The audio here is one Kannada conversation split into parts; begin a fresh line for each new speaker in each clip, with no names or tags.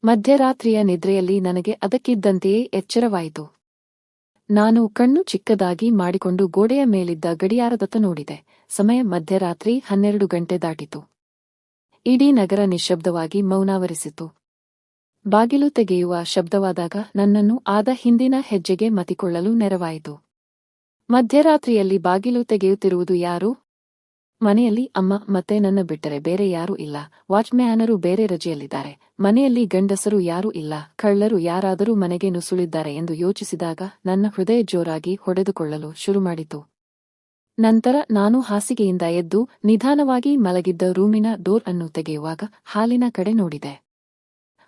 ಮಧ್ಯರಾತ್ರಿಯ ನಿದ್ರೆಯಲ್ಲಿ ನನಗೆ ಅದಕ್ಕಿದ್ದಂತೆಯೇ ಎಚ್ಚರವಾಯಿತು. ನಾನು ಕಣ್ಣು ಚಿಕ್ಕದಾಗಿ ಮಾಡಿಕೊಂಡು ಗೋಡೆಯ ಮೇಲಿದ್ದ ಗಡಿಯಾರದತ್ತ ನೋಡಿದೆ. ಸಮಯ ಮಧ್ಯರಾತ್ರಿ 12 ಗಂಟೆ ದಾಟಿತು. ಇಡೀ ನಗರ ನಿಶ್ಶಬ್ದವಾಗಿ ಮೌನಾವರಿಸಿತು. ಬಾಗಿಲು ತೆಗೆಯುವ ಶಬ್ದವಾದಾಗ ನನ್ನನ್ನು ಆದ ಹಿಂದಿನ ಹೆಜ್ಜೆಗೆ ಮತಿಕೊಳ್ಳಲು ನೆರವಾಯಿತು. ಮಧ್ಯರಾತ್ರಿಯಲ್ಲಿ ಬಾಗಿಲು ತೆಗೆಯುತ್ತಿರುವುದು ಯಾರು? ಮನೆಯಲ್ಲಿ ಅಮ್ಮ ಮತ್ತೆ ನನ್ನ ಬಿಟ್ಟರೆ ಬೇರೆ ಯಾರೂ ಇಲ್ಲ. ವಾಚ್ಮ್ಯಾನರು ಬೇರೆ ರಜೆಯಲ್ಲಿದ್ದಾರೆ. ಮನೆಯಲ್ಲಿ ಗಂಡಸರು ಯಾರೂ ಇಲ್ಲ. ಕಳ್ಳರು ಯಾರಾದರೂ ಮನೆಗೆ ನುಸುಳಿದ್ದಾರೆ ಎಂದು ಯೋಚಿಸಿದಾಗ ನನ್ನ ಹೃದಯ ಜೋರಾಗಿ ಹೊಡೆದುಕೊಳ್ಳಲು ಶುರುಮಾಡಿತು. ನಂತರ ನಾನು ಹಾಸಿಗೆಯಿಂದ ಎದ್ದು ನಿಧಾನವಾಗಿ ಮಲಗಿದ್ದ ರೂಮಿನ ಡೋರ್ ಅನ್ನು ತೆಗೆಯುವಾಗ ಹಾಲಿನ ಕಡೆ ನೋಡಿದೆ.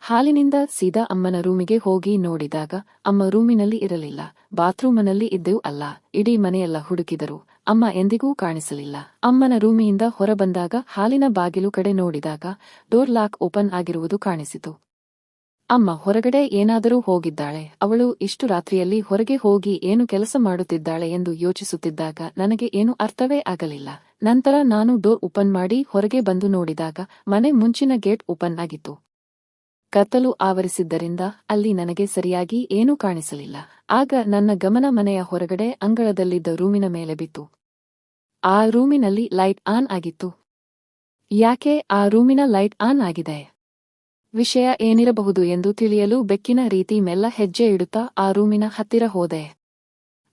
ಹಾಲಿನಿಂದ ಸೀದಾ ಅಮ್ಮನ ರೂಮಿಗೆ ಹೋಗಿ ನೋಡಿದಾಗ ಅಮ್ಮ ರೂಮಿನಲ್ಲಿ ಇರಲಿಲ್ಲ. ಬಾತ್ರೂಮನಲ್ಲಿ ಇದ್ದೆವು ಅಲ್ಲ. ಇಡೀ ಮನೆಯೆಲ್ಲ ಹುಡುಕಿದರು. ಅಮ್ಮ ಎಂದಿಗೂ ಕಾಣಿಸಲಿಲ್ಲ. ಅಮ್ಮನ ರೂಮಿಯಿಂದ ಹೊರಬಂದಾಗ ಹಾಲಿನ ಬಾಗಿಲು ಕಡೆ ನೋಡಿದಾಗ ಡೋರ್ ಲಾಕ್ ಓಪನ್ ಆಗಿರುವುದು ಕಾಣಿಸಿತು. ಅಮ್ಮ ಹೊರಗಡೆ ಏನಾದರೂ ಹೋಗಿದ್ದಾಳೆ. ಅವಳು ಇಷ್ಟು ರಾತ್ರಿಯಲ್ಲಿ ಹೊರಗೆ ಹೋಗಿ ಏನು ಕೆಲಸ ಮಾಡುತ್ತಿದ್ದಾಳೆ ಎಂದು ಯೋಚಿಸುತ್ತಿದ್ದಾಗ ನನಗೆ ಏನು ಅರ್ಥವೇ ಆಗಲಿಲ್ಲ. ನಂತರ ನಾನು ಡೋರ್ ಓಪನ್ ಮಾಡಿ ಹೊರಗೆ ಬಂದು ನೋಡಿದಾಗ ಮನೆ ಮುಂಚಿನ ಗೇಟ್ ಓಪನ್ ಆಗಿತ್ತು. ಕತ್ತಲು ಆವರಿಸಿದ್ದರಿಂದ ಅಲ್ಲಿ ನನಗೆ ಸರಿಯಾಗಿ ಏನೂ ಕಾಣಿಸಲಿಲ್ಲ. ಆಗ ನನ್ನ ಗಮನ ಮನೆಯ ಹೊರಗಡೆ ಅಂಗಳದಲ್ಲಿದ್ದ ರೂಮಿನ ಮೇಲೆ ಬಿತ್ತು. ಆ ರೂಮಿನಲ್ಲಿ ಲೈಟ್ ಆನ್ ಆಗಿತ್ತು. ಯಾಕೆ ಆ ರೂಮಿನ ಲೈಟ್ ಆನ್ ಆಗಿದೆ? ವಿಷಯ ಏನಿರಬಹುದು ಎಂದು ತಿಳಿಯಲು ಬೆಕ್ಕಿನ ರೀತಿ ಮೆಲ್ಲ ಹೆಜ್ಜೆ ಇಡುತ್ತಾ ಆ ರೂಮಿನ ಹತ್ತಿರ ಹೋದೆ.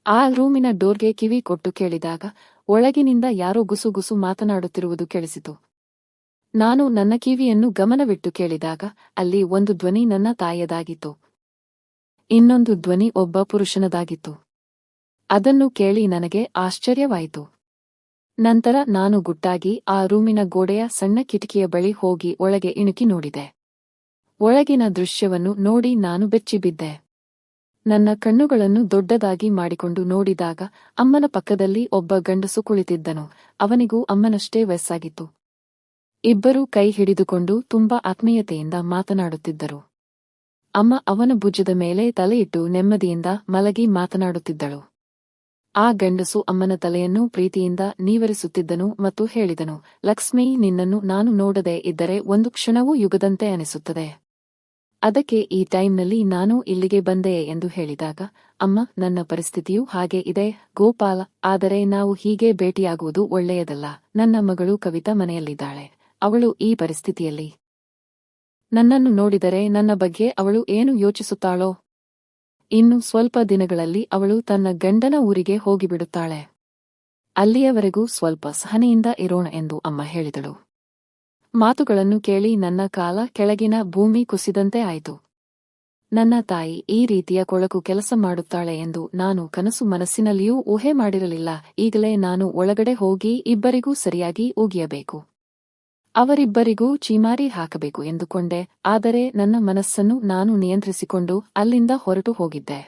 ಆ ರೂಮಿನ ಡೋರ್ಗೆ ಕಿವಿ ಕೊಟ್ಟು ಕೇಳಿದಾಗ ಒಳಗಿನಿಂದ ಯಾರೋ ಗುಸುಗುಸು ಮಾತನಾಡುತ್ತಿರುವುದು ಕೇಳಿಸಿತು. ನಾನು ನನ್ನ ಕಿವಿಯನ್ನು ಗಮನವಿಟ್ಟು ಕೇಳಿದಾಗ ಅಲ್ಲಿ ಒಂದು ಧ್ವನಿ ನನ್ನ ತಾಯಿಯದಾಗಿತ್ತು. ಇನ್ನೊಂದು ಧ್ವನಿ ಒಬ್ಬ ಪುರುಷನದಾಗಿತ್ತು. ಅದನ್ನು ಕೇಳಿ ನನಗೆ ಆಶ್ಚರ್ಯವಾಯಿತು. ನಂತರ ನಾನು ಗುಟ್ಟಾಗಿ ಆ ರೂಮಿನ ಗೋಡೆಯ ಸಣ್ಣ ಕಿಟಕಿಯ ಬಳಿ ಹೋಗಿ ಒಳಗೆ ಇಣುಕಿ ನೋಡಿದೆ. ಒಳಗಿನ ದೃಶ್ಯವನ್ನು ನೋಡಿ ನಾನು ಬೆಚ್ಚಿಬಿದ್ದೆ. ನನ್ನ ಕಣ್ಣುಗಳನ್ನು ದೊಡ್ಡದಾಗಿ ಮಾಡಿಕೊಂಡು ನೋಡಿದಾಗ ಅಮ್ಮನ ಪಕ್ಕದಲ್ಲಿ ಒಬ್ಬ ಗಂಡಸು ಕುಳಿತಿದ್ದನು. ಅವನಿಗೂ ಅಮ್ಮನಷ್ಟೇ ವಯಸ್ಸಾಗಿತ್ತು. ಇಬ್ಬರೂ ಕೈ ಹಿಡಿದುಕೊಂಡು ತುಂಬಾ ಆತ್ಮೀಯತೆಯಿಂದ ಮಾತನಾಡುತ್ತಿದ್ದರು. ಅಮ್ಮ ಅವನ ಭುಜದ ಮೇಲೆ ತಲೆಯಿಟ್ಟು ನೆಮ್ಮದಿಯಿಂದ ಮಲಗಿ ಮಾತನಾಡುತ್ತಿದ್ದಳು. ಆ ಗಂಡಸು ಅಮ್ಮನ ತಲೆಯನ್ನು ಪ್ರೀತಿಯಿಂದ ನೀವರಿಸುತ್ತಿದ್ದನು ಮತ್ತು ಹೇಳಿದನು, ಲಕ್ಷ್ಮೀ, ನಿನ್ನನ್ನು ನಾನು ನೋಡದೇ ಇದ್ದರೆ ಒಂದು ಕ್ಷಣವೂ ಯುಗದಂತೆ ಅನಿಸುತ್ತದೆ. ಅದಕ್ಕೆ ಈ ಟೈಮ್ನಲ್ಲಿ ನಾನು ಇಲ್ಲಿಗೆ ಬಂದೆಯೇ ಎಂದು ಹೇಳಿದಾಗ, ಅಮ್ಮ, ನನ್ನ ಪರಿಸ್ಥಿತಿಯೂ ಹಾಗೆ ಇದೆ ಗೋಪಾಲ. ಆದರೆ ನಾವು ಹೀಗೆ ಭೇಟಿಯಾಗುವುದು ಒಳ್ಳೆಯದಲ್ಲ. ನನ್ನ ಮಗಳು ಕವಿತಾ ಮನೆಯಲ್ಲಿದ್ದಾಳೆ. ಅವಳು ಈ ಪರಿಸ್ಥಿತಿಯಲ್ಲಿ ನನ್ನನ್ನು ನೋಡಿದರೆ ನನ್ನ ಬಗ್ಗೆ ಅವಳು ಏನು ಯೋಚಿಸುತ್ತಾಳೋ? ಇನ್ನು ಸ್ವಲ್ಪ ದಿನಗಳಲ್ಲಿ ಅವಳು ತನ್ನ ಗಂಡನ ಊರಿಗೆ ಹೋಗಿಬಿಡುತ್ತಾಳೆ. ಅಲ್ಲಿಯವರೆಗೂ ಸ್ವಲ್ಪ ಸಹನೆಯಿಂದ ಇರೋಣ ಎಂದು ಅಮ್ಮ ಹೇಳಿದಳು. ಮಾತುಗಳನ್ನು ಕೇಳಿ ನನ್ನ ಕಾಲ ಕೆಳಗಿನ ಭೂಮಿ ಕುಸಿದಂತೆ ಆಯಿತು. ನನ್ನ ತಾಯಿ ಈ ರೀತಿಯ ಕೊಳಕು ಕೆಲಸ ಮಾಡುತ್ತಾಳೆ ಎಂದು ನಾನು ಕನಸು ಮನಸ್ಸಿನಲ್ಲಿಯೂ ಊಹೆ ಮಾಡಿರಲಿಲ್ಲ. ಈಗಲೇ ನಾನು ಒಳಗಡೆ ಹೋಗಿ ಇಬ್ಬರಿಗೂ ಸರಿಯಾಗಿ ಉಗಿಯಬೇಕು. ಅವರಿಬ್ಬರಿಗೂ ಚೀಮಾರಿ ಹಾಕಬೇಕು ಎಂದುಕೊಂಡೆ. ಆದರೆ ನನ್ನ ಮನಸ್ಸನ್ನು ನಾನು ನಿಯಂತ್ರಿಸಿಕೊಂಡು ಅಲ್ಲಿಂದ ಹೊರಟು ಹೋಗಿದ್ದೆ.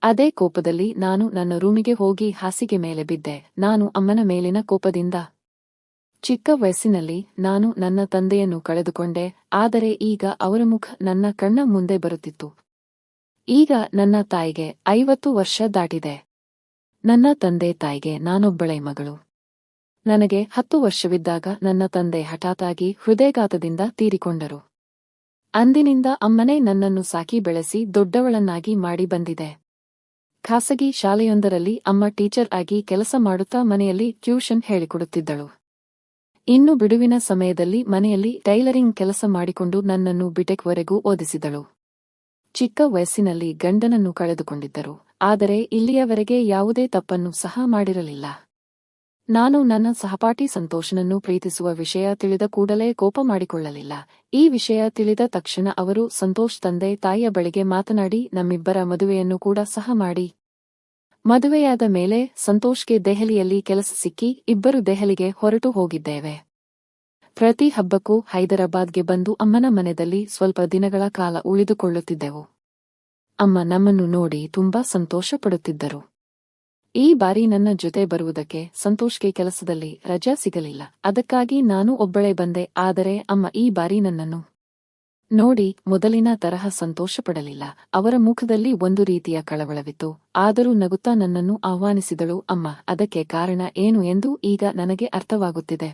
ಅದೇ ಕೋಪದಲ್ಲಿ ನಾನು ನನ್ನ ರೂಮಿಗೆ ಹೋಗಿ ಹಾಸಿಗೆ ಮೇಲೆ ಬಿದ್ದೆ. ನಾನು ಅಮ್ಮನ ಮೇಲಿನ ಕೋಪದಿಂದ ಚಿಕ್ಕ ವಯಸ್ಸಿನಲ್ಲಿ ನಾನು ನನ್ನ ತಂದೆಯನ್ನು ಕಳೆದುಕೊಂಡೆ. ಆದರೆ ಈಗ ಅವರ ಮುಖ ನನ್ನ ಕಣ್ಣ ಮುಂದೆ ಬರುತ್ತಿತ್ತು. ಈಗ ನನ್ನ ತಾಯಿಗೆ 50 ವರ್ಷ ದಾಟಿದೆ. ನನ್ನ ತಂದೆ ತಾಯಿಗೆ ನಾನೊಬ್ಬಳೇ ಮಗಳು. ನನಗೆ 10 ವರ್ಷವಿದ್ದಾಗ ನನ್ನ ತಂದೆ ಹಠಾತ್ತಾಗಿ ಹೃದಯಾಘಾತದಿಂದ ತೀರಿಕೊಂಡರು. ಅಂದಿನಿಂದ ಅಮ್ಮನೇ ನನ್ನನ್ನು ಸಾಕಿ ಬೆಳೆಸಿ ದೊಡ್ಡವಳನ್ನಾಗಿ ಮಾಡಿ ಬಂದಿದೆ. ಖಾಸಗಿ ಶಾಲೆಯೊಂದರಲ್ಲಿ ಅಮ್ಮ ಟೀಚರ್ ಆಗಿ ಕೆಲಸ ಮಾಡುತ್ತಾ ಮನೆಯಲ್ಲಿ ಟ್ಯೂಷನ್ ಹೇಳಿಕೊಡುತ್ತಿದ್ದಳು. ಇನ್ನು ಬಿಡುವಿನ ಸಮಯದಲ್ಲಿ ಮನೆಯಲ್ಲಿ ಟೈಲರಿಂಗ್ ಕೆಲಸ ಮಾಡಿಕೊಂಡು ನನ್ನನ್ನು ಬಿಟೆಕ್ವರೆಗೂ ಓದಿಸಿದಳು. ಚಿಕ್ಕ ವಯಸ್ಸಿನಲ್ಲಿ ಗಂಡನನ್ನು ಕಳೆದುಕೊಂಡಿದ್ದರು. ಆದರೆ ಇಲ್ಲಿಯವರೆಗೆ ಯಾವುದೇ ತಪ್ಪನ್ನು ಸಹ ಮಾಡಿರಲಿಲ್ಲ. ನಾನು ನನ್ನ ಸಹಪಾಠಿ ಸಂತೋಷನನ್ನು ಪ್ರೀತಿಸುವ ವಿಷಯ ತಿಳಿದ ಕೂಡಲೇ ಕೋಪ ಮಾಡಿಕೊಳ್ಳಲಿಲ್ಲ. ಈ ವಿಷಯ ತಿಳಿದ ತಕ್ಷಣ ಅವರು ಸಂತೋಷ್ ತಂದೆ ತಾಯಿಯ ಬಳಿಗೆ ಮಾತನಾಡಿ ನಮ್ಮಿಬ್ಬರ ಮದುವೆಯನ್ನು ಕೂಡ ಸಹ ಮಾಡಿ. ಮದುವೆಯಾದ ಮೇಲೆ ಸಂತೋಷ್ಗೆ ದೆಹಲಿಯಲ್ಲಿ ಕೆಲಸ ಸಿಕ್ಕಿ ಇಬ್ಬರು ದೆಹಲಿಗೆ ಹೊರಟು ಹೋಗಿದ್ದೇವೆ. ಪ್ರತಿ ಹಬ್ಬಕ್ಕೂ ಹೈದರಾಬಾದ್ಗೆ ಬಂದು ಅಮ್ಮನ ಮನೆಯಲ್ಲಿ ಸ್ವಲ್ಪ ದಿನಗಳ ಕಾಲ ಉಳಿದುಕೊಳ್ಳುತ್ತಿದ್ದೆವು. ಅಮ್ಮ ನಮ್ಮನ್ನು ನೋಡಿ ತುಂಬಾ ಸಂತೋಷ ಪಡುತ್ತಿದ್ದರು. ಈ ಬಾರಿ ನನ್ನ ಜೊತೆ ಬರುವುದಕ್ಕೆ ಸಂತೋಷ್ಗೆ ಕೆಲಸದಲ್ಲಿ ರಜಾ ಸಿಗಲಿಲ್ಲ. ಅದಕ್ಕಾಗಿ ನಾನು ಒಬ್ಬಳೇ ಬಂದೆ. ಆದರೆ ಅಮ್ಮ ಈ ಬಾರಿ ನನ್ನನ್ನು ನೋಡಿ ಮೊದಲಿನ ತರಹ ಸಂತೋಷಪಡಲಿಲ್ಲ. ಅವರ ಮುಖದಲ್ಲಿ ಒಂದು ರೀತಿಯ ಕಳವಳವಿತ್ತು. ಆದರೂ ನಗುತ್ತಾ ನನ್ನನ್ನು ಆಹ್ವಾನಿಸಿದಳು. ಅಮ್ಮ, ಅದಕ್ಕೆ ಕಾರಣ ಏನು ಎಂದು ಈಗ ನನಗೆ ಅರ್ಥವಾಗುತ್ತಿದೆ.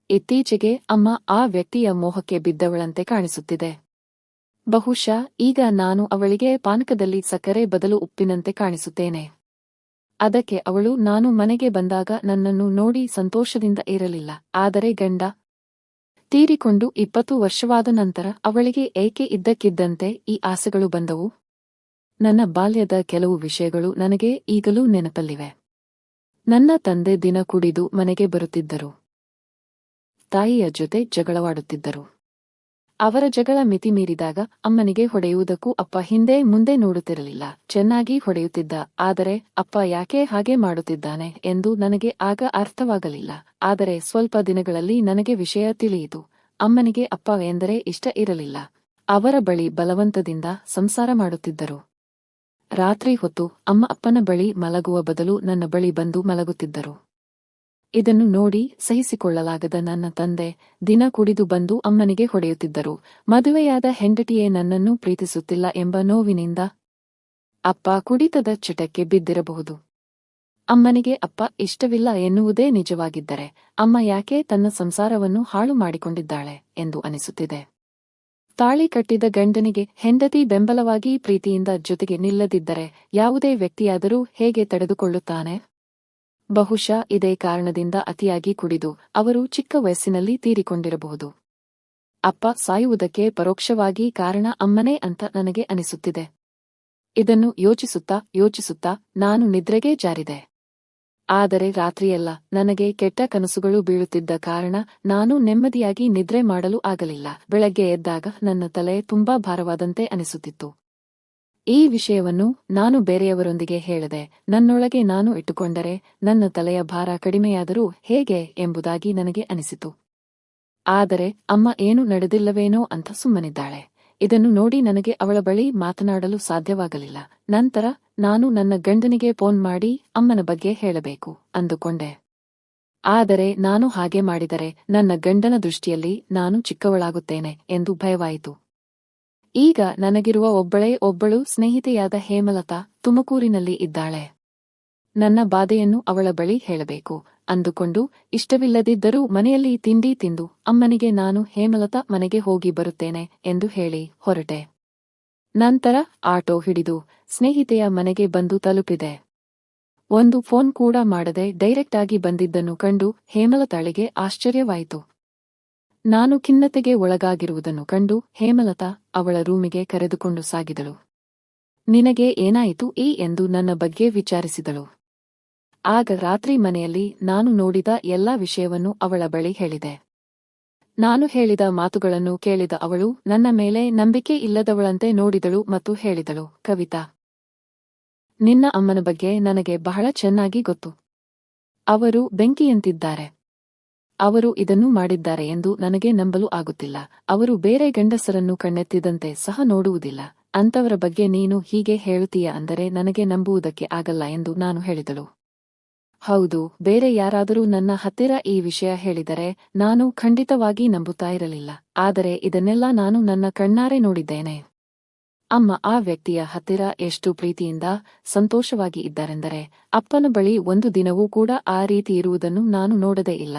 ಇತ್ತೀಚೆಗೆ ಅಮ್ಮ ಆ ವ್ಯಕ್ತಿಯ ಮೋಹಕ್ಕೆ ಬಿದ್ದವಳಂತೆ ಕಾಣಿಸುತ್ತಿದೆ. ಬಹುಶಃ ಈಗ ನಾನು ಅವಳಿಗೆ ಪಾನಕದಲ್ಲಿ ಸಕ್ಕರೆ ಬದಲು ಉಪ್ಪಿನಂತೆ ಕಾಣಿಸುತ್ತೇನೆ. ಅದಕ್ಕೆ ಅವಳು ನಾನು ಮನೆಗೆ ಬಂದಾಗ ನನ್ನನ್ನು ನೋಡಿ ಸಂತೋಷದಿಂದ ಇರಲಿಲ್ಲ. ಆದರೆ ಗಂಡ ತೀರಿಕೊಂಡು 20 ವರ್ಷವಾದ ನಂತರ ಅವಳಿಗೆ ಏಕೆ ಇದ್ದಕ್ಕಿದ್ದಂತೆ ಈ ಆಸೆಗಳು ಬಂದವು? ನನ್ನ ಬಾಲ್ಯದ ಕೆಲವು ವಿಷಯಗಳು ನನಗೆ ಈಗಲೂ ನೆನಪಲ್ಲಿವೆ. ನನ್ನ ತಂದೆ ದಿನ ಕುಡಿದು ಮನೆಗೆ ಬರುತ್ತಿದ್ದರು. ತಾಯಿಯ ಜೊತೆ ಜಗಳವಾಡುತ್ತಿದ್ದರು. ಅವರ ಜಗಳ ಮಿತಿ ಮೀರಿದಾಗ ಅಮ್ಮನಿಗೆ ಹೊಡೆಯುವುದಕ್ಕೂ ಅಪ್ಪ ಹಿಂದೆ ಮುಂದೆ ನೋಡುತ್ತಿರಲಿಲ್ಲ. ಚೆನ್ನಾಗಿ ಹೊಡೆಯುತ್ತಿದ್ದ. ಆದರೆ ಅಪ್ಪ ಯಾಕೆ ಹಾಗೆ ಮಾಡುತ್ತಿದ್ದಾನೆ ಎಂದು ನನಗೆ ಆಗ ಅರ್ಥವಾಗಲಿಲ್ಲ. ಆದರೆ ಸ್ವಲ್ಪ ದಿನಗಳಲ್ಲಿ ನನಗೆ ವಿಷಯ ತಿಳಿಯಿತು. ಅಮ್ಮನಿಗೆ ಅಪ್ಪ ಎಂದರೆ ಇಷ್ಟ ಇರಲಿಲ್ಲ. ಅವರ ಬಳಿ ಬಲವಂತದಿಂದ ಸಂಸಾರ ಮಾಡುತ್ತಿದ್ದರು. ರಾತ್ರಿ ಹೊತ್ತು ಅಮ್ಮ ಅಪ್ಪನ ಬಳಿ ಮಲಗುವ ಬದಲು ನನ್ನ ಬಳಿ ಬಂದು ಮಲಗುತ್ತಿದ್ದರು. ಇದನ್ನು ನೋಡಿ ಸಹಿಸಿಕೊಳ್ಳಲಾಗದ ನನ್ನ ತಂದೆ ದಿನ ಕುಡಿದು ಬಂದು ಅಮ್ಮನಿಗೆ ಹೊಡೆಯುತ್ತಿದ್ದರು. ಮದುವೆಯಾದ ಹೆಂಡತಿಯೇ ನನ್ನನ್ನು ಪ್ರೀತಿಸುತ್ತಿಲ್ಲ ಎಂಬ ನೋವಿನಿಂದ. ಅಪ್ಪ ಕುಡಿತದ ಚಟಕ್ಕೆ ಬಿದ್ದಿರಬಹುದು. ಅಮ್ಮನಿಗೆ ಅಪ್ಪ ಇಷ್ಟವಿಲ್ಲ ಎನ್ನುವುದೇ ನಿಜವಾಗಿದ್ದರೆ ಅಮ್ಮ ಯಾಕೆ ತನ್ನ ಸಂಸಾರವನ್ನು ಹಾಳು ಮಾಡಿಕೊಂಡಿದ್ದಾಳೆ ಎಂದು ಅನಿಸುತ್ತಿದೆ. ತಾಳಿ ಕಟ್ಟಿದ ಗಂಡನಿಗೆ ಹೆಂಡತಿ ಬೆಂಬಲವಾಗಿ ಪ್ರೀತಿಯಿಂದ ಜೊತೆಗೆ ನಿಲ್ಲದಿದ್ದರೆ ಯಾವುದೇ ವ್ಯಕ್ತಿಯಾದರೂ ಹೇಗೆ ತಡೆದುಕೊಳ್ಳುತ್ತಾನೆ? ಬಹುಶಃ ಇದೇ ಕಾರಣದಿಂದ ಅತಿಯಾಗಿ ಕುಡಿದು ಅವರು ಚಿಕ್ಕ ವಯಸ್ಸಿನಲ್ಲಿ ತೀರಿಕೊಂಡಿರಬಹುದು. ಅಪ್ಪ ಸಾಯುವುದಕ್ಕೆ ಪರೋಕ್ಷವಾಗಿ ಕಾರಣ ಅಮ್ಮನೇ ಅಂತ ನನಗೆ ಅನಿಸುತ್ತಿದೆ. ಇದನ್ನು ಯೋಚಿಸುತ್ತಾ ನಾನು ನಿದ್ರೆಗೆ ಜಾರಿದೆ. ಆದರೆ ರಾತ್ರಿಯೆಲ್ಲ ನನಗೆ ಕೆಟ್ಟ ಕನಸುಗಳು ಬೀಳುತ್ತಿದ್ದ ಕಾರಣ ನಾನು ನೆಮ್ಮದಿಯಾಗಿ ನಿದ್ರೆ ಮಾಡಲು ಆಗಲಿಲ್ಲ. ಬೆಳಗ್ಗೆ ಎದ್ದಾಗ ನನ್ನ ತಲೆ ತುಂಬಾ ಭಾರವಾದಂತೆ ಅನಿಸುತ್ತಿತ್ತು. ಈ ವಿಷಯವನ್ನು ನಾನು ಬೇರೆಯವರೊಂದಿಗೆ ಹೇಳದೆ ನನ್ನೊಳಗೆ ನಾನು ಇಟ್ಟುಕೊಂಡರೆ ನನ್ನ ತಲೆಯ ಭಾರ ಕಡಿಮೆಯಾದರೂ ಹೇಗೆ ಎಂಬುದಾಗಿ ನನಗೆ ಅನಿಸಿತು. ಆದರೆ ಅಮ್ಮ ಏನು ನಡೆದಿಲ್ಲವೇನೋ ಅಂತ ಸುಮ್ಮನಿದ್ದಾಳೆ. ಇದನ್ನು ನೋಡಿ ನನಗೆ ಅವಳ ಬಳಿ ಮಾತನಾಡಲು ಸಾಧ್ಯವಾಗಲಿಲ್ಲ. ನಂತರ ನಾನು ನನ್ನ ಗಂಡನಿಗೆ ಫೋನ್ ಮಾಡಿ ಅಮ್ಮನ ಬಗ್ಗೆ ಹೇಳಬೇಕು ಅಂದುಕೊಂಡೆ. ಆದರೆ ನಾನು ಹಾಗೆ ಮಾಡಿದರೆ ನನ್ನ ಗಂಡನ ದೃಷ್ಟಿಯಲ್ಲಿ ನಾನು ಚಿಕ್ಕವಳಾಗುತ್ತೇನೆ ಎಂದು ಭಯವಾಯಿತು. ಈಗ ನನಗಿರುವ ಒಬ್ಬಳು ಸ್ನೇಹಿತೆಯಾದ ಹೇಮಲತಾ ತುಮಕೂರಿನಲ್ಲಿ ಇದ್ದಾಳೆ. ನನ್ನ ಬಾಧೆಯನ್ನು ಅವಳ ಬಳಿ ಹೇಳಬೇಕು ಅಂದುಕೊಂಡು ಇಷ್ಟವಿಲ್ಲದಿದ್ದರೂ ಮನೆಯಲ್ಲಿ ತಿಂಡಿ ತಿಂದು ಅಮ್ಮನಿಗೆ ನಾನು ಹೇಮಲತಾ ಮನೆಗೆ ಹೋಗಿ ಬರುತ್ತೇನೆ ಎಂದು ಹೇಳಿ ಹೊರಟೆ. ನಂತರ ಆಟೋ ಹಿಡಿದು ಸ್ನೇಹಿತೆಯ ಮನೆಗೆ ಬಂದು ತಲುಪಿದೆ. ಒಂದು ಫೋನ್ ಕೂಡ ಮಾಡದೆ ಡೈರೆಕ್ಟ್ ಆಗಿ ಬಂದಿದ್ದನ್ನು ಕಂಡು ಹೇಮಲತಾಳಿಗೆ ಆಶ್ಚರ್ಯವಾಯಿತು. ನಾನು ಖಿನ್ನತೆಗೆ ಒಳಗಾಗಿರುವುದನ್ನು ಕಂಡು ಹೇಮಲತಾ ಅವಳ ರೂಮಿಗೆ ಕರೆದುಕೊಂಡು ಸಾಗಿದಳು. ನಿನಗೆ ಏನಾಯಿತು ಎಂದು ನನ್ನ ಬಗ್ಗೆ ವಿಚಾರಿಸಿದಳು. ಆಗ ರಾತ್ರಿ ಮನೆಯಲ್ಲಿ ನಾನು ನೋಡಿದ ಎಲ್ಲಾ ವಿಷಯವನ್ನು ಅವಳ ಬಳಿ ಹೇಳಿದೆ. ನಾನು ಹೇಳಿದ ಮಾತುಗಳನ್ನು ಕೇಳಿದ ಅವಳು ನನ್ನ ಮೇಲೆ ನಂಬಿಕೆ ಇಲ್ಲದವಳಂತೆ ನೋಡಿದಳು ಮತ್ತು ಹೇಳಿದಳು, ಕವಿತಾ, ನಿನ್ನ ಅಮ್ಮನ ಬಗ್ಗೆ ನನಗೆ ಬಹಳ ಚೆನ್ನಾಗಿ ಗೊತ್ತು. ಅವರು ಬೆಂಕಿಯಂತಿದ್ದಾರೆ. ಅವರು ಇದನ್ನು ಮಾಡಿದ್ದಾರೆ ಎಂದು ನನಗೆ ನಂಬಲು ಆಗುತ್ತಿಲ್ಲ. ಅವರು ಬೇರೆ ಗಂಡಸರನ್ನು ಕಣ್ಣೆತ್ತಿದಂತೆ ಸಹ ನೋಡುವುದಿಲ್ಲ. ಅಂತವರ ಬಗ್ಗೆ ನೀನು ಹೀಗೆ ಹೇಳುತ್ತೀಯ ಅಂದರೆ ನನಗೆ ನಂಬುವುದಕ್ಕೆ ಆಗಲ್ಲ ಎಂದು ನಾನು ಹೇಳಿದಳು. ಹೌದು, ಬೇರೆ ಯಾರಾದರೂ ನನ್ನ ಹತ್ತಿರ ಈ ವಿಷಯ ಹೇಳಿದರೆ ನಾನು ಖಂಡಿತವಾಗಿ ನಂಬುತ್ತಾ ಇರಲಿಲ್ಲ. ಆದರೆ ಇದನ್ನೆಲ್ಲ ನಾನು ನನ್ನ ಕಣ್ಣಾರೆ ನೋಡಿದ್ದೇನೆ. ಅಮ್ಮ ಆ ವ್ಯಕ್ತಿಯ ಹತ್ತಿರ ಎಷ್ಟು ಪ್ರೀತಿಯಿಂದ ಸಂತೋಷವಾಗಿ ಇದ್ದಾರೆಂದರೆ ಅಪ್ಪನ ಬಳಿ ಒಂದು ದಿನವೂ ಕೂಡ ಆ ರೀತಿ ಇರುವುದನ್ನು ನಾನು ನೋಡದೇ ಇಲ್ಲ.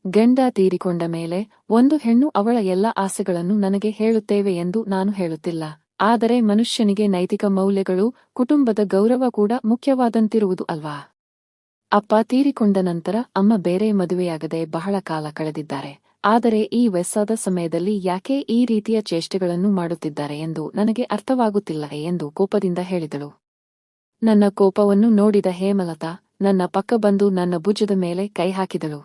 ಗಂಡ ತೀರಿಕೊಂಡ ಮೇಲೆ ಒಂದು ಹೆಣ್ಣು ಅವಳ ಎಲ್ಲ ಆಸೆಗಳನ್ನು ನನಗೆ ಹೇಳುತ್ತೇವೆ ಎಂದು ನಾನು ಹೇಳುತ್ತಿಲ್ಲ. ಆದರೆ ಮನುಷ್ಯನಿಗೆ ನೈತಿಕ ಮೌಲ್ಯಗಳು, ಕುಟುಂಬದ ಗೌರವ ಕೂಡ ಮುಖ್ಯವಾದಂತಿರುವುದು ಅಲ್ವಾ? ಅಪ್ಪ ತೀರಿಕೊಂಡ ನಂತರ ಅಮ್ಮ ಬೇರೆ ಮದುವೆಯಾಗದೆ ಬಹಳ ಕಾಲ ಕಳೆದಿದ್ದಾರೆ. ಆದರೆ ಈ ವಯಸ್ಸಾದ ಸಮಯದಲ್ಲಿ ಯಾಕೆ ಈ ರೀತಿಯ ಚೇಷ್ಟೆಗಳನ್ನು ಮಾಡುತ್ತಿದ್ದಾರೆ ಎಂದು ನನಗೆ ಅರ್ಥವಾಗುತ್ತಿಲ್ಲ ಎಂದು ಕೋಪದಿಂದ ಹೇಳಿದಳು. ನನ್ನ ಕೋಪವನ್ನು ನೋಡಿದ ಹೇಮಲತಾ ನನ್ನ ಪಕ್ಕ ಬಂದು ನನ್ನ ಭುಜದ ಮೇಲೆ ಕೈ ಹಾಕಿದಳು.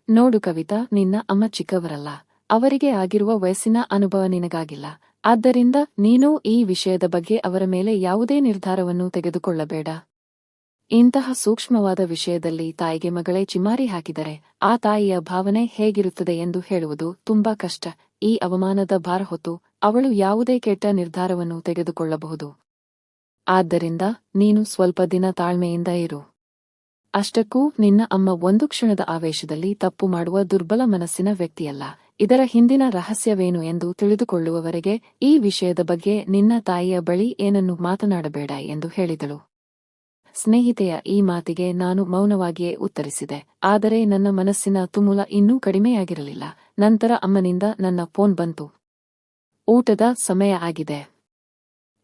ನೋಡು ಕವಿತಾ, ನಿನ್ನ ಅಮ್ಮ ಚಿಕ್ಕವರಲ್ಲ. ಅವರಿಗೆ ಆಗಿರುವ ವಯಸ್ಸಿನ ಅನುಭವ ನಿನಗಾಗಿಲ್ಲ. ಆದ್ದರಿಂದ ನೀನು ಈ ವಿಷಯದ ಬಗ್ಗೆ ಅವರ ಮೇಲೆ ಯಾವುದೇ ನಿರ್ಧಾರವನ್ನು ತೆಗೆದುಕೊಳ್ಳಬೇಡ. ಇಂತಹ ಸೂಕ್ಷ್ಮವಾದ ವಿಷಯದಲ್ಲಿ ತಾಯಿಗೆ ಮಗಳೇ ಚಿಮಾರಿ ಹಾಕಿದರೆ ಆ ತಾಯಿಯ ಭಾವನೆ ಹೇಗಿರುತ್ತದೆ ಎಂದು ಹೇಳುವುದು ತುಂಬಾ ಕಷ್ಟ. ಈ ಅವಮಾನದ ಭಾರ ಹೊತ್ತು ಅವಳು ಯಾವುದೇ ಕೆಟ್ಟ ನಿರ್ಧಾರವನ್ನು ತೆಗೆದುಕೊಳ್ಳಬಹುದು. ಆದ್ದರಿಂದ ನೀನು ಸ್ವಲ್ಪ ದಿನ ತಾಳ್ಮೆಯಿಂದ ಇರು. ಅಷ್ಟಕ್ಕೂ ನಿನ್ನ ಅಮ್ಮ ಒಂದು ಕ್ಷಣದ ಆವೇಶದಲ್ಲಿ ತಪ್ಪು ಮಾಡುವ ದುರ್ಬಲ ಮನಸ್ಸಿನ ವ್ಯಕ್ತಿಯಲ್ಲ. ಇದರ ಹಿಂದಿನ ರಹಸ್ಯವೇನು ಎಂದು ತಿಳಿದುಕೊಳ್ಳುವವರೆಗೆ ಈ ವಿಷಯದ ಬಗ್ಗೆ ನಿನ್ನ ತಾಯಿಯ ಬಳಿ ಏನನ್ನು ಮಾತನಾಡಬೇಡ ಎಂದು ಹೇಳಿದಳು. ಸ್ನೇಹಿತೆಯ ಈ ಮಾತಿಗೆ ನಾನು ಮೌನವಾಗಿಯೇ ಉತ್ತರಿಸಿದೆ. ಆದರೆ ನನ್ನ ಮನಸ್ಸಿನ ತುಮುಲ ಇನ್ನೂ ಕಡಿಮೆಯಾಗಿರಲಿಲ್ಲ. ನಂತರ ಅಮ್ಮನಿಂದ ನನ್ನ ಫೋನ್ ಬಂತು. ಊಟದ ಸಮಯ ಆಗಿದೆ.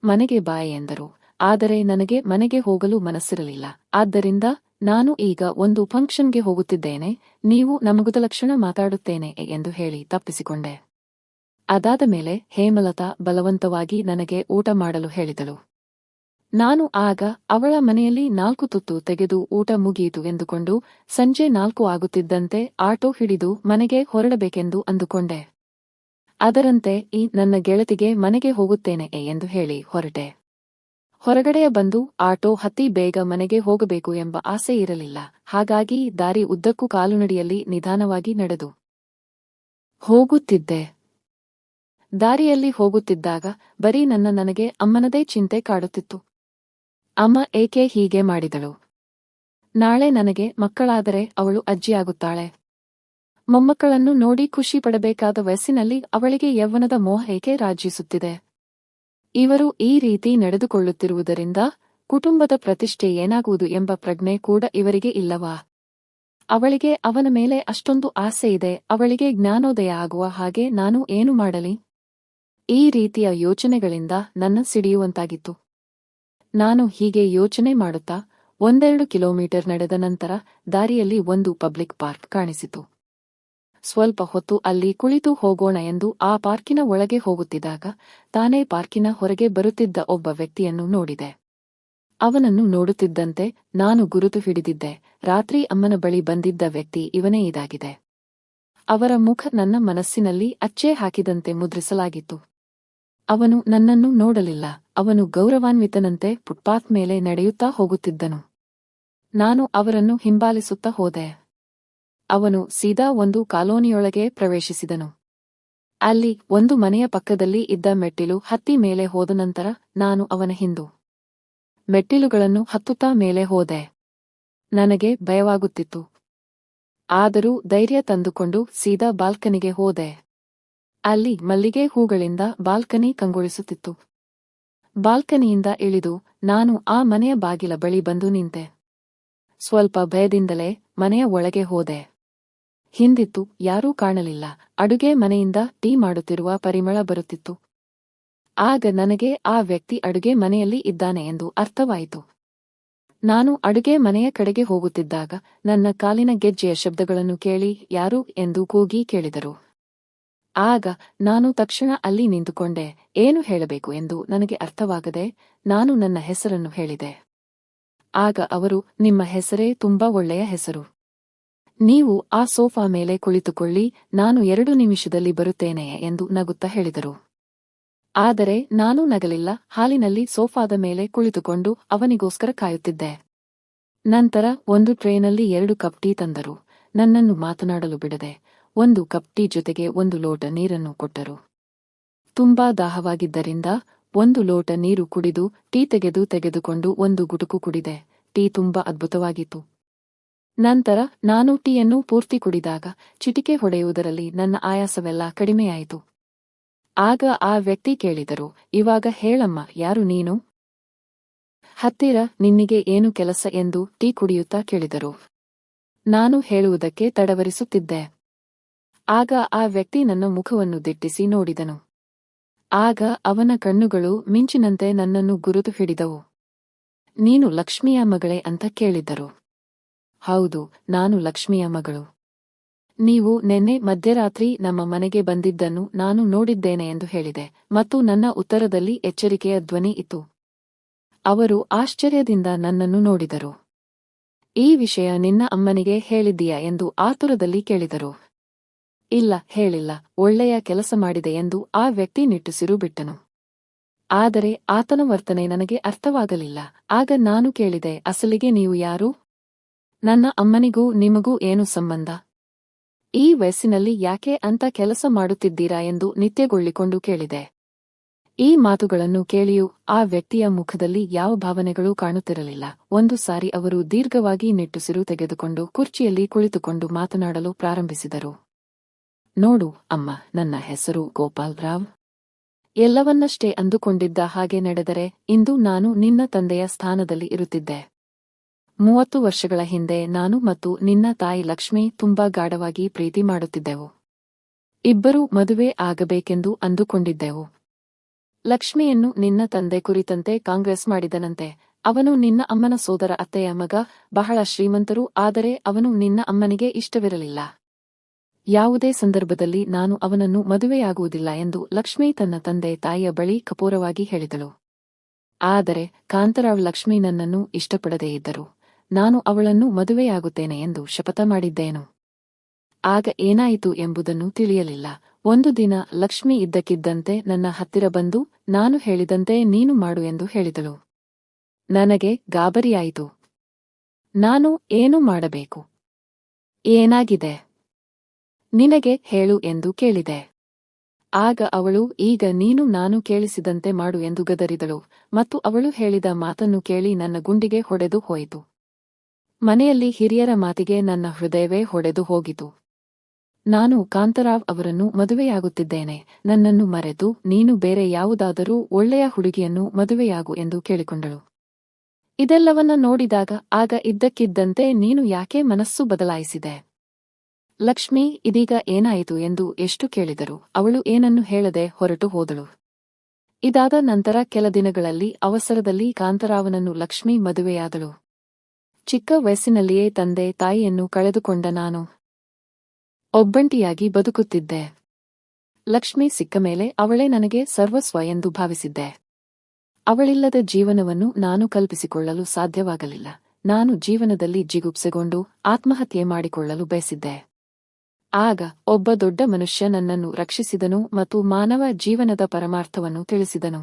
ಮನೆಗೆ ಬಾ ಎಂದರು. ಆದರೆ ನನಗೆ ಮನೆಗೆ ಹೋಗಲು ಮನಸ್ಸಿರಲಿಲ್ಲ. ಆದ್ದರಿಂದ ನಾನು ಈಗ ಒಂದು ಫಂಕ್ಷನ್ಗೆ ಹೋಗುತ್ತಿದ್ದೇನೆ, ನೀವು ನಮಗುದಲಕ್ಷಣ ಮಾತಾಡುತ್ತೇನೆ ಎಂದು ಹೇಳಿ ತಪ್ಪಿಸಿಕೊಂಡೆ. ಅದಾದ ಮೇಲೆ ಹೇಮಲತಾ ಬಲವಂತವಾಗಿ ನನಗೆ ಊಟ ಮಾಡಲು ಹೇಳಿದಳು. ನಾನು ಆಗ ಅವಳ ಮನೆಯಲ್ಲಿ 4 ತುತ್ತು ತೆಗೆದು ಊಟ ಮುಗಿಯಿತು ಎಂದುಕೊಂಡು ಸಂಜೆ 4 ಆಗುತ್ತಿದ್ದಂತೆ ಆಟೋ ಹಿಡಿದು ಮನೆಗೆ ಹೊರಡಬೇಕೆಂದು ಅಂದುಕೊಂಡೆ. ಅದರಂತೆ ನನ್ನ ಗೆಳತಿಗೆ ಮನೆಗೆ ಹೋಗುತ್ತೇನೆ ಎಂದು ಹೇಳಿ ಹೊರಟೆ. ಹೊರಗಡೆಯ ಬಂದು ಆಟೋ ಹತ್ತಿ ಬೇಗ ಮನೆಗೆ ಹೋಗಬೇಕು ಎಂಬ ಆಸೆ ಇರಲಿಲ್ಲ. ಹಾಗಾಗಿ ದಾರಿ ಉದ್ದಕ್ಕೂ ಕಾಲುನಡಿಯಲ್ಲಿ ನಿಧಾನವಾಗಿ ನಡೆದು ಹೋಗುತ್ತಿದ್ದೆ. ದಾರಿಯಲ್ಲಿ ಹೋಗುತ್ತಿದ್ದಾಗ ಬರೀ ನನಗೆ ಅಮ್ಮನದೇ ಚಿಂತೆ ಕಾಡುತ್ತಿತ್ತು. ಅಮ್ಮ ಏಕೆ ಹೀಗೆ ಮಾಡಿದಳು? ನಾಳೆ ನನಗೆ ಮಕ್ಕಳಾದರೆ ಅವಳು ಅಜ್ಜಿಯಾಗುತ್ತಾಳೆ. ಮೊಮ್ಮಕ್ಕಳನ್ನು ನೋಡಿ ಖುಷಿ ಪಡಬೇಕಾದ ವಯಸ್ಸಿನಲ್ಲಿ ಅವಳಿಗೆ ಯೌವನದ ಮೋಹ ಏಕೆ ರಾಜಿಸುತ್ತಿದೆ? ಇವರು ಈ ರೀತಿ ನಡೆದುಕೊಳ್ಳುತ್ತಿರುವುದರಿಂದ ಕುಟುಂಬದ ಪ್ರತಿಷ್ಠೆ ಏನಾಗುವುದು ಎಂಬ ಪ್ರಜ್ಞೆ ಕೂಡ ಇವರಿಗೆ ಇಲ್ಲವಾ? ಅವಳಿಗೆ ಅವನ ಮೇಲೆ ಅಷ್ಟೊಂದು ಆಸೆ ಇದೆ, ಅವಳಿಗೆ ಜ್ಞಾನೋದಯ ಆಗುವ ಹಾಗೆ ನಾನು ಏನು ಮಾಡಲಿ? ಈ ರೀತಿಯ ಯೋಚನೆಗಳಿಂದ ನನ್ನ ಸಿಡಿಯುವಂತಾಗಿತ್ತು. ನಾನು ಹೀಗೆ ಯೋಚನೆ ಮಾಡುತ್ತಾ 1-2 ಕಿಲೋಮೀಟರ್ ನಡೆದ ನಂತರ ದಾರಿಯಲ್ಲಿ ಒಂದು ಪಬ್ಲಿಕ್ ಪಾರ್ಕ್ ಕಾಣಿಸಿತು. ಸ್ವಲ್ಪ ಹೊತ್ತು ಅಲ್ಲಿ ಕುಳಿತು ಹೋಗೋಣ ಎಂದು ಆ ಪಾರ್ಕಿನ ಒಳಗೆ ಹೋಗುತ್ತಿದ್ದಾಗ ತಾನೇ ಪಾರ್ಕಿನ ಹೊರಗೆ ಬರುತ್ತಿದ್ದ ಒಬ್ಬ ವ್ಯಕ್ತಿಯನ್ನು ನೋಡಿದೆ. ಅವನನ್ನು ನೋಡುತ್ತಿದ್ದಂತೆ ನಾನು ಗುರುತು ಹಿಡಿದಿದ್ದೆ. ರಾತ್ರಿ ಅಮ್ಮನ ಬಳಿ ಬಂದಿದ್ದ ವ್ಯಕ್ತಿ ಇವನೇ ಇದಾಗಿದೆ. ಅವರ ಮುಖ ನನ್ನ ಮನಸ್ಸಿನಲ್ಲಿ ಅಚ್ಚೆ ಹಾಕಿದಂತೆ ಮುದ್ರಿಸಲಾಗಿತ್ತು. ಅವನು ನನ್ನನ್ನು ನೋಡಲಿಲ್ಲ. ಅವನು ಗೌರವಾನ್ವಿತನಂತೆ ಫುಟ್ಪಾತ್ ಮೇಲೆ ನಡೆಯುತ್ತಾ ಹೋಗುತ್ತಿದ್ದನು. ನಾನು ಅವರನ್ನು ಹಿಂಬಾಲಿಸುತ್ತಾ ಹೋದೆ. ಅವನು ಸೀದಾ ಒಂದು ಕಾಲೋನಿಯೊಳಗೆ ಪ್ರವೇಶಿಸಿದನು. ಅಲ್ಲಿ ಒಂದು ಮನೆಯ ಪಕ್ಕದಲ್ಲಿ ಇದ್ದ ಮೆಟ್ಟಿಲು ಹತ್ತಿ ಮೇಲೆ ಹೋದ ನಂತರ ನಾನು ಅವನ ಹಿಂದು ಮೆಟ್ಟಿಲುಗಳನ್ನು ಹತ್ತುತ್ತಾ ಮೇಲೆ ಹೋದೆ. ನನಗೆ ಭಯವಾಗುತ್ತಿತ್ತು. ಆದರೂ ಧೈರ್ಯ ತಂದುಕೊಂಡು ಸೀದಾ ಬಾಲ್ಕನಿಗೆ ಹೋದೆ. ಅಲ್ಲಿ ಮಲ್ಲಿಗೆ ಹೂಗಳಿಂದ ಬಾಲ್ಕನಿ ಕಂಗೊಳಿಸುತ್ತಿತ್ತು. ಬಾಲ್ಕನಿಯಿಂದ ಇಳಿದು ನಾನು ಆ ಮನೆಯ ಬಾಗಿಲ ಬಳಿ ಬಂದು ನಿಂತೆ. ಸ್ವಲ್ಪ ಭಯದಿಂದಲೇ ಮನೆಯ ಒಳಗೆ ಹೋದೆ. ಹಿಂದಿತ್ತು ಯಾರೂ ಕಾಣಲಿಲ್ಲ. ಅಡುಗೆ ಮನೆಯಿಂದ ಟೀ ಮಾಡುತ್ತಿರುವ ಪರಿಮಳ ಬರುತ್ತಿತ್ತು. ಆಗ ನನಗೆ ಆ ವ್ಯಕ್ತಿ ಅಡುಗೆ ಮನೆಯಲ್ಲಿ ಇದ್ದಾನೆ ಎಂದು ಅರ್ಥವಾಯಿತು. ನಾನು ಅಡುಗೆ ಮನೆಯ ಕಡೆಗೆ ಹೋಗುತ್ತಿದ್ದಾಗ ನನ್ನ ಕಾಲಿನ ಗೆಜ್ಜೆಯ ಶಬ್ದಗಳನ್ನು ಕೇಳಿ ಯಾರು ಎಂದು ಕೂಗಿ ಕೇಳಿದರು. ಆಗ ನಾನು ತಕ್ಷಣ ಅಲ್ಲಿ ನಿಂತುಕೊಂಡೆ. ಏನು ಹೇಳಬೇಕು ಎಂದು ನನಗೆ ಅರ್ಥವಾಗದೆ ನಾನು ನನ್ನ ಹೆಸರನ್ನು ಹೇಳಿದೆ. ಆಗ ಅವರು, ನಿಮ್ಮ ಹೆಸರೇ ತುಂಬಾ ಒಳ್ಳೆಯ ಹೆಸರು. ನೀವು ಆ ಸೋಫಾ ಮೇಲೆ ಕುಳಿತುಕೊಳ್ಳಿ, ನಾನು 2 ನಿಮಿಷದಲ್ಲಿ ಬರುತ್ತೇನೆ ಎಂದು ನಗುತ್ತಾ ಹೇಳಿದರು. ಆದರೆ ನಾನು ನಗಲಿಲ್ಲ. ಹಾಲಿನಲ್ಲಿ ಸೋಫಾದ ಮೇಲೆ ಕುಳಿತುಕೊಂಡು ಅವನಿಗೋಸ್ಕರ ಕಾಯುತ್ತಿದ್ದೆ. ನಂತರ ಒಂದು ಟ್ರೇನಲ್ಲಿ 2 ಕಪ್ ಟೀ ತಂದರು. ನನ್ನನ್ನು ಮಾತನಾಡಲು ಬಿಡದೆ 1 ಕಪ್ ಟೀ ಜೊತೆಗೆ 1 ಲೋಟ ನೀರನ್ನು ಕೊಟ್ಟರು. ತುಂಬಾ ದಾಹವಾಗಿದ್ದರಿಂದ 1 ಲೋಟ ನೀರು ಕುಡಿದು ಟೀ ತೆಗೆದುಕೊಂಡು 1 ಗುಟುಕು ಕುಡಿದೆ. ಟೀ ತುಂಬಾ ಅದ್ಭುತವಾಗಿತ್ತು. ನಂತರ ನಾನು ಟೀಯನ್ನು ಪೂರ್ತಿ ಕುಡಿದಾಗ ಚಿಟಿಕೆ ಹೊಡೆಯುವುದರಲ್ಲಿ ನನ್ನ ಆಯಾಸವೆಲ್ಲ ಕಡಿಮೆಯಾಯಿತು. ಆಗ ಆ ವ್ಯಕ್ತಿ ಕೇಳಿದರು, ಇವಾಗ ಹೇಳಮ್ಮ, ಯಾರು ನೀನು? ಹತ್ತಿರ ನಿನ್ನಿಗೆ ಏನು ಕೆಲಸ ಎಂದು ಟೀ ಕುಡಿಯುತ್ತಾ ಕೇಳಿದರು. ನಾನು ಹೇಳುವುದಕ್ಕೆ ತಡವರಿಸುತ್ತಿದ್ದೆ. ಆಗ ಆ ವ್ಯಕ್ತಿ ನನ್ನ ಮುಖವನ್ನು ದಿಟ್ಟಿಸಿ ನೋಡಿದನು. ಆಗ ಅವನ ಕಣ್ಣುಗಳು ಮಿಂಚಿನಂತೆ ನನ್ನನ್ನು ಗುರುತು ಹಿಡಿದವು. ನೀನು ಲಕ್ಷ್ಮಿಯ ಮಗಳೇ ಅಂತ ಕೇಳಿದ್ದರು. ಹೌದು, ನಾನು ಲಕ್ಷ್ಮಿಯ ಮಗಳು. ನೀವು ನೆನ್ನೆ ಮಧ್ಯರಾತ್ರಿ ನಮ್ಮ ಮನೆಗೆ ಬಂದಿದ್ದನ್ನು ನಾನು ನೋಡಿದ್ದೇನೆ ಎಂದು ಹೇಳಿದೆ ಮತ್ತು ನನ್ನ ಉತ್ತರದಲ್ಲಿ ಎಚ್ಚರಿಕೆಯ ಧ್ವನಿ ಇತ್ತು. ಅವರು ಆಶ್ಚರ್ಯದಿಂದ ನನ್ನನ್ನು ನೋಡಿದರು. ಈ ವಿಷಯ ನಿನ್ನ ಅಮ್ಮನಿಗೆ ಹೇಳಿದ್ದೀಯಾ ಎಂದು ಆತುರದಲ್ಲಿ ಕೇಳಿದರು. ಇಲ್ಲ, ಹೇಳಿಲ್ಲ. ಒಳ್ಳೆಯ ಕೆಲಸ ಮಾಡಿದೆ ಎಂದು ಆ ವ್ಯಕ್ತಿ ನಿಟ್ಟುಸಿರು ಬಿಟ್ಟನು. ಆದರೆ ಆತನ ವರ್ತನೆ ನನಗೆ ಅರ್ಥವಾಗಲಿಲ್ಲ. ಆಗ ನಾನು ಕೇಳಿದೆ, ಅಸಲಿಗೆ ನೀವು ಯಾರು? ನನ್ನ ಅಮ್ಮನಿಗೂ ನಿಮಗೂ ಏನು ಸಂಬಂಧ? ಈ ವಯಸ್ಸಿನಲ್ಲಿ ಯಾಕೆ ಅಂತ ಕೆಲಸ ಮಾಡುತ್ತಿದ್ದೀರಾ ಎಂದು ನಿತ್ಯಗೊಳ್ಳಿಕೊಂಡು ಕೇಳಿದೆ. ಈ ಮಾತುಗಳನ್ನು ಕೇಳಿಯೂ ಆ ವ್ಯಕ್ತಿಯ ಮುಖದಲ್ಲಿ ಯಾವ ಭಾವನೆಗಳೂ ಕಾಣುತ್ತಿರಲಿಲ್ಲ. ಒಂದು ಸಾರಿ ಅವರು ದೀರ್ಘವಾಗಿ ನಿಟ್ಟುಸಿರು ತೆಗೆದುಕೊಂಡು ಕುರ್ಚಿಯಲ್ಲಿ ಕುಳಿತುಕೊಂಡು ಮಾತನಾಡಲು ಪ್ರಾರಂಭಿಸಿದರು. ನೋಡು ಅಮ್ಮ, ನನ್ನ ಹೆಸರು ಗೋಪಾಲ್ ರಾವ್. ಎಲ್ಲವನ್ನಷ್ಟೇ ಅಂದುಕೊಂಡಿದ್ದ ಹಾಗೆ ನಡೆದರೆ ಇಂದು ನಾನು ನಿನ್ನ ತಂದೆಯ ಸ್ಥಾನದಲ್ಲಿ ಇರುತ್ತಿದ್ದೆ. 30 ವರ್ಷಗಳ ಹಿಂದೆ ನಾನು ಮತ್ತು ನಿನ್ನ ತಾಯಿ ಲಕ್ಷ್ಮಿ ತುಂಬಾ ಗಾಢವಾಗಿ ಪ್ರೀತಿ ಮಾಡುತ್ತಿದ್ದೆವು. ಇಬ್ಬರೂ ಮದುವೆ ಆಗಬೇಕೆಂದು ಅಂದುಕೊಂಡಿದ್ದೆವು. ಲಕ್ಷ್ಮಿಯನ್ನು ನಿನ್ನ ತಂದೆ ಕುರಿತಂತೆ ಕಾಂಗ್ರೆಸ್ ಮಾಡಿದನಂತೆ. ಅವನು ನಿನ್ನ ಅಮ್ಮನ ಸೋದರ ಅತ್ತೆಯ ಮಗ, ಬಹಳ ಶ್ರೀಮಂತರು. ಆದರೆ ಅವನು ನಿನ್ನ ಅಮ್ಮನಿಗೆ ಇಷ್ಟವಿರಲಿಲ್ಲ. ಯಾವುದೇ ಸಂದರ್ಭದಲ್ಲಿ ನಾನು ಅವನನ್ನು ಮದುವೆಯಾಗುವುದಿಲ್ಲ ಎಂದು ಲಕ್ಷ್ಮಿ ತನ್ನ ತಂದೆ ತಾಯಿಯ ಬಳಿ ಕಪೋರವಾಗಿ ಹೇಳಿದಳು. ಆದರೆ ಕಾಂತರಾವ್ ಲಕ್ಷ್ಮಿ ನನ್ನನ್ನು ಇಷ್ಟಪಡದೇ ಇದ್ದರು. ನಾನು ಅವಳನ್ನು ಮದುವೆಯಾಗುತ್ತೇನೆ ಎಂದು ಶಪಥ ಮಾಡಿದ್ದೇನು. ಆಗ ಏನಾಯಿತು ಎಂಬುದನ್ನು ತಿಳಿಯಲಿಲ್ಲ. ಒಂದು ದಿನ ಲಕ್ಷ್ಮಿ ಇದ್ದಕ್ಕಿದ್ದಂತೆ ನನ್ನ ಹತ್ತಿರ ಬಂದು ನಾನು ಹೇಳಿದಂತೆ ನೀನು ಮಾಡು ಎಂದು ಹೇಳಿದಳು. ನನಗೆ ಗಾಬರಿಯಾಯಿತು. ನಾನು ಏನು ಮಾಡಬೇಕು? ಏನಾಗಿದೆ? ನಿನಗೆ ಹೇಳು ಎಂದು ಕೇಳಿದೆ. ಆಗ ಅವಳು, ಈಗ ನೀನು ನಾನು ಕೇಳಿಸಿದಂತೆ ಮಾಡು ಎಂದು ಗದರಿದಳು. ಮತ್ತು ಅವಳು ಹೇಳಿದ ಮಾತನ್ನು ಕೇಳಿ ನನ್ನ ಗುಂಡಿಗೆ ಹೊಡೆದು ಹೋಯಿತು. ಮನೆಯಲ್ಲಿ ಹಿರಿಯರ ಮಾತಿಗೆ ನನ್ನ ಹೃದಯವೇ ಹೊಡೆದು ಹೋಗಿತು. ನಾನು ಕಾಂತರಾವ್ ಅವರನ್ನು ಮದುವೆಯಾಗುತ್ತಿದ್ದೇನೆ. ನನ್ನನ್ನು ಮರೆತು ನೀನು ಬೇರೆ ಯಾವುದಾದರೂ ಒಳ್ಳೆಯ ಹುಡುಗಿಯನ್ನು ಮದುವೆಯಾಗು ಎಂದು ಕೇಳಿಕೊಂಡಳು. ಇದೆಲ್ಲವನ್ನ ನೋಡಿದಾಗ ಆಗ ಇದ್ದಕ್ಕಿದ್ದಂತೆ ನೀನು ಯಾಕೆ ಮನಸ್ಸು ಬದಲಾಯಿಸಿದೆ? ಲಕ್ಷ್ಮಿ ಇದೀಗ ಏನಾಯಿತು ಎಂದು ಎಷ್ಟು ಕೇಳಿದರು. ಅವಳು ಏನನ್ನು ಹೇಳದೆ ಹೊರಟು ಹೋದಳು. ಇದಾದ ನಂತರ ಕೆಲ ದಿನಗಳಲ್ಲಿ ಅವಸರದಲ್ಲಿ ಕಾಂತರಾವನನ್ನು ಲಕ್ಷ್ಮಿ ಮದುವೆಯಾದಳು. ಚಿಕ್ಕ ವಯಸ್ಸಿನಲ್ಲಿಯೇ ತಂದೆ ತಾಯಿಯನ್ನು ಕಳೆದುಕೊಂಡ ನಾನು ಒಬ್ಬಂಟಿಯಾಗಿ ಬದುಕುತ್ತಿದ್ದೆ. ಲಕ್ಷ್ಮಿ ಸಿಕ್ಕ ಮೇಲೆ ಅವಳೇ ನನಗೆ ಸರ್ವಸ್ವ ಎಂದು ಭಾವಿಸಿದ್ದೆ. ಅವಳಿಲ್ಲದ ಜೀವನವನ್ನು ನಾನು ಕಲ್ಪಿಸಿಕೊಳ್ಳಲು ಸಾಧ್ಯವಾಗಲಿಲ್ಲ. ನಾನು ಜೀವನದಲ್ಲಿ ಜಿಗುಪ್ಸೆಗೊಂಡು ಆತ್ಮಹತ್ಯೆ ಮಾಡಿಕೊಳ್ಳಲು ಬಯಸಿದ್ದೆ. ಆಗ ಒಬ್ಬ ದೊಡ್ಡ ಮನುಷ್ಯ ನನ್ನನ್ನು ರಕ್ಷಿಸಿದನು ಮತ್ತು ಮಾನವ ಜೀವನದ ಪರಮಾರ್ಥವನ್ನು ತಿಳಿಸಿದನು.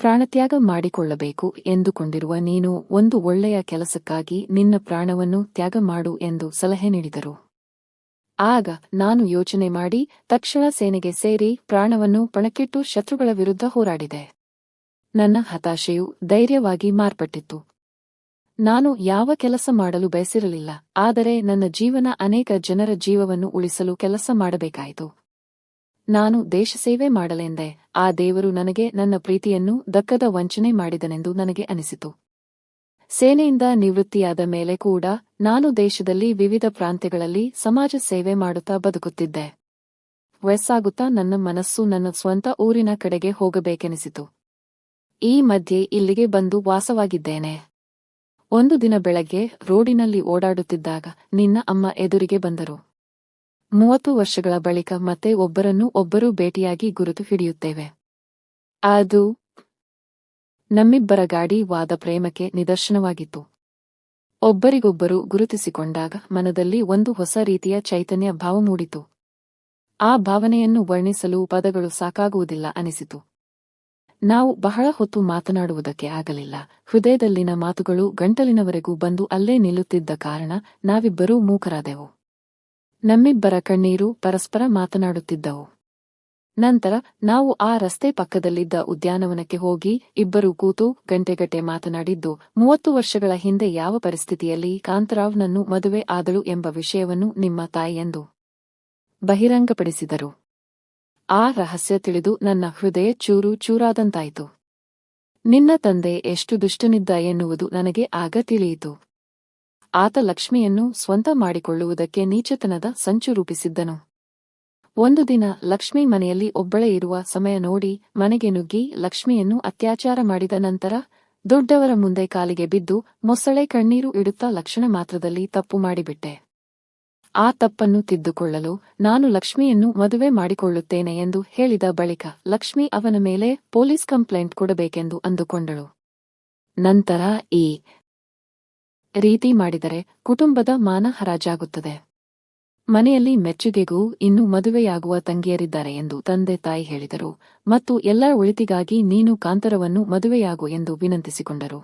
ಪ್ರಾಣತ್ಯಾಗ ಮಾಡಿಕೊಳ್ಳಬೇಕು ಎಂದುಕೊಂಡಿರುವ ನೀನು ಒಂದು ಒಳ್ಳೆಯ ಕೆಲಸಕ್ಕಾಗಿ ನಿನ್ನ ಪ್ರಾಣವನ್ನು ತ್ಯಾಗ ಮಾಡು ಎಂದು ಸಲಹೆ ನೀಡಿದರು. ಆಗ ನಾನು ಯೋಚನೆ ಮಾಡಿ ತಕ್ಷಣ ಸೇನೆಗೆ ಸೇರಿ ಪ್ರಾಣವನ್ನು ಪಣಕ್ಕಿಟ್ಟು ಶತ್ರುಗಳ ವಿರುದ್ಧ ಹೋರಾಡಿದೆ. ನನ್ನ ಹತಾಶೆಯು ಧೈರ್ಯವಾಗಿ ಮಾರ್ಪಟ್ಟಿತ್ತು. ನಾನು ಯಾವ ಕೆಲಸ ಮಾಡಲು ಬಯಸಿರಲಿಲ್ಲ. ಆದರೆ ನನ್ನ ಜೀವನ ಅನೇಕ ಜನರ ಜೀವವನ್ನು ಉಳಿಸಲು ಕೆಲಸ ಮಾಡಬೇಕಾಯಿತು. ನಾನು ದೇಶಸೇವೆ ಮಾಡಲೆಂದೆ. ಆ ದೇವರು ನನಗೆ ನನ್ನ ಪ್ರೀತಿಯನ್ನು ದಕ್ಕದ ವಂಚನೆ ಮಾಡಿದನೆಂದು ನನಗೆ ಅನಿಸಿತು. ಸೇನೆಯಿಂದ ನಿವೃತ್ತಿಯಾದ ಮೇಲೆ ಕೂಡ ನಾನು ದೇಶದಲ್ಲಿ ವಿವಿಧ ಪ್ರಾಂತ್ಯಗಳಲ್ಲಿ ಸಮಾಜ ಸೇವೆ ಮಾಡುತ್ತಾ ಬದುಕುತ್ತಿದ್ದೆ. ವಯಸ್ಸಾಗುತ್ತಾ ನನ್ನ ಮನಸ್ಸು ನನ್ನ ಸ್ವಂತ ಊರಿನ ಕಡೆಗೆ ಹೋಗಬೇಕೆನಿಸಿತು. ಈ ಮಧ್ಯೆ ಇಲ್ಲಿಗೆ ಬಂದು ವಾಸವಾಗಿದ್ದೇನೆ. ಒಂದು ದಿನ ಬೆಳಗ್ಗೆ ರೋಡಿನಲ್ಲಿ ಓಡಾಡುತ್ತಿದ್ದಾಗ ನಿನ್ನ ಅಮ್ಮ ಎದುರಿಗೆ ಬಂದರು. 30 ವರ್ಷಗಳ ಬಳಿಕ ಮತ್ತೆ ಒಬ್ಬರನ್ನು ಒಬ್ಬರು ಭೇಟಿಯಾಗಿ ಗುರುತು ಹಿಡಿಯುತ್ತೇವೆ. ಅದು ನಮ್ಮಿಬ್ಬರ ಗಾಢ ವಾದ ಪ್ರೇಮಕ್ಕೆ ನಿದರ್ಶನವಾಗಿತ್ತು. ಒಬ್ಬರಿಗೊಬ್ಬರು ಗುರುತಿಸಿಕೊಂಡಾಗ ಮನದಲ್ಲಿ ಒಂದು ಹೊಸ ರೀತಿಯ ಚೈತನ್ಯ ಭಾವ ಮೂಡಿತು. ಆ ಭಾವನೆಯನ್ನು ವರ್ಣಿಸಲು ಪದಗಳು ಸಾಕಾಗುವುದಿಲ್ಲ ಅನಿಸಿತು. ನಾವು ಬಹಳ ಹೊತ್ತು ಮಾತನಾಡುವುದಕ್ಕೆ ಆಗಲಿಲ್ಲ. ಹೃದಯದಲ್ಲಿನ ಮಾತುಗಳು ಗಂಟಲಿನವರೆಗೂ ಬಂದು ಅಲ್ಲೇ ನಿಲ್ಲುತ್ತಿದ್ದ ಕಾರಣ ನಾವಿಬ್ಬರೂ ಮೂಕರಾದೆವು. ನಮ್ಮಿಬ್ಬರ ಕಣ್ಣೀರು ಪರಸ್ಪರ ಮಾತನಾಡುತ್ತಿದ್ದವು. ನಂತರ ನಾವು ಆ ರಸ್ತೆ ಪಕ್ಕದಲ್ಲಿದ್ದ ಉದ್ಯಾನವನಕ್ಕೆ ಹೋಗಿ ಇಬ್ಬರೂ ಕೂತು ಗಂಟೆಗಟ್ಟೆ ಮಾತನಾಡಿದ್ದು 30 ವರ್ಷಗಳ ಹಿಂದೆ ಯಾವ ಪರಿಸ್ಥಿತಿಯಲ್ಲಿ ಕಾಂತರಾವ್ನನ್ನು ಮದುವೆ ಆದಳು ಎಂಬ ವಿಷಯವನ್ನು ನಿಮ್ಮ ತಾಯಿಯೆಂದು ಬಹಿರಂಗಪಡಿಸಿದರು. ಆ ರಹಸ್ಯ ತಿಳಿದು ನನ್ನ ಹೃದಯ ಚೂರು ಚೂರಾದಂತಾಯಿತು. ನಿನ್ನ ತಂದೆ ಎಷ್ಟು ದುಷ್ಟನಿದ್ದ ಎನ್ನುವುದು ನನಗೆ ಆಗ ತಿಳಿಯಿತು. ಆತ ಲಕ್ಷ್ಮಿಯನ್ನು ಸ್ವಂತ ಮಾಡಿಕೊಳ್ಳುವುದಕ್ಕೆ ನೀಚತನದ ಸಂಚು ರೂಪಿಸಿದ್ದನು. ಒಂದು ದಿನ ಲಕ್ಷ್ಮಿ ಮನೆಯಲ್ಲಿ ಒಬ್ಬಳೇ ಇರುವ ಸಮಯ ನೋಡಿ ಮನೆಗೆ ನುಗ್ಗಿ ಲಕ್ಷ್ಮಿಯನ್ನು ಅತ್ಯಾಚಾರ ಮಾಡಿದ ನಂತರ ದೊಡ್ಡವರ ಮುಂದೆ ಕಾಲಿಗೆ ಬಿದ್ದು ಮೊಸಳೆ ಕಣ್ಣೀರು ಇಡುತ್ತಾ ಲಕ್ಷಣ ಮಾತ್ರದಲ್ಲಿ ತಪ್ಪು ಮಾಡಿಬಿಟ್ಟೆ. ಆ ತಪ್ಪನ್ನು ತಿದ್ದುಕೊಳ್ಳಲು ನಾನು ಲಕ್ಷ್ಮಿಯನ್ನು ಮದುವೆ ಮಾಡಿಕೊಳ್ಳುತ್ತೇನೆ ಎಂದು ಹೇಳಿದ ಬಳಿಕ ಲಕ್ಷ್ಮಿ ಅವನ ಮೇಲೆ ಪೊಲೀಸ್ ಕಂಪ್ಲೇಂಟ್ ಕೊಡಬೇಕೆಂದು ಅಂದುಕೊಂಡಳು. ನಂತರ ಈ ರೀತಿ ಮಾಡಿದರೆ ಕುಟುಂಬದ ಮಾನ ಹರಾಜಾಗುತ್ತದೆ. ಮನೆಯಲ್ಲಿ ಮೆಚ್ಚುಗೆಗೂ ಇನ್ನೂ ಮದುವೆಯಾಗುವ ತಂಗಿಯರಿದ್ದಾರೆ ಎಂದು ತಂದೆ ತಾಯಿ ಹೇಳಿದರು ಮತ್ತು ಎಲ್ಲರ ಒಳಿತಿಗಾಗಿ ನೀನು ಕಾಂತರವನ್ನು ಮದುವೆಯಾಗು ಎಂದು ವಿನಂತಿಸಿಕೊಂಡರು.